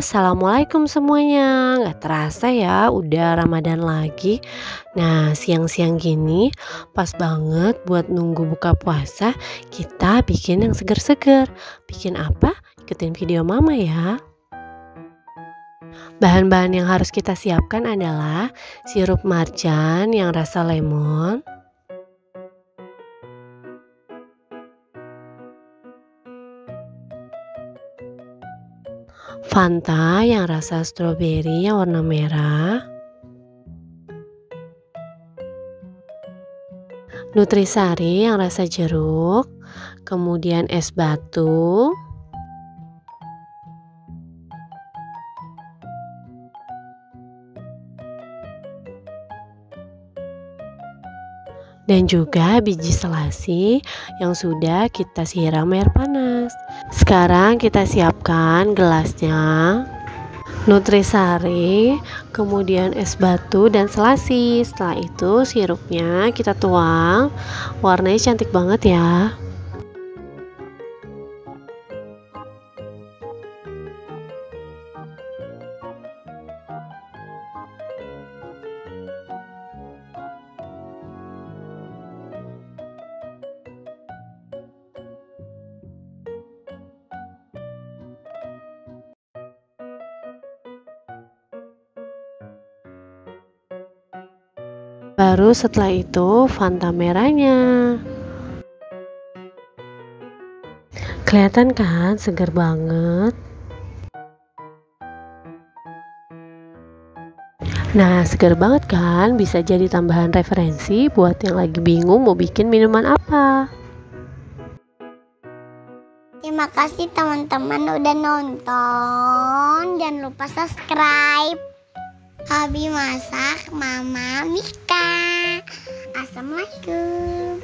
Assalamualaikum semuanya. Gak terasa ya udah Ramadan lagi. Nah, siang-siang gini pas banget buat nunggu buka puasa. Kita bikin yang seger-seger. Bikin apa? Ikutin video mama ya. Bahan-bahan yang harus kita siapkan adalah sirup marjan yang rasa lemon, Fanta yang rasa stroberi yang warna merah, Nutrisari yang rasa jeruk, kemudian es batu, dan juga biji selasi yang sudah kita siram air panas. Sekarang kita siapkan gelasnya, Nutrisari, kemudian es batu dan selasi. Setelah itu sirupnya kita tuang. Warnanya cantik banget ya. Baru setelah itu Fanta merahnya. Kelihatan kan segar banget. Nah, segar banget kan? Bisa jadi tambahan referensi buat yang lagi bingung mau bikin minuman apa. Terima kasih teman-teman udah nonton. Jangan lupa subscribe. Hobi masak Mama Mika. Assalamualaikum.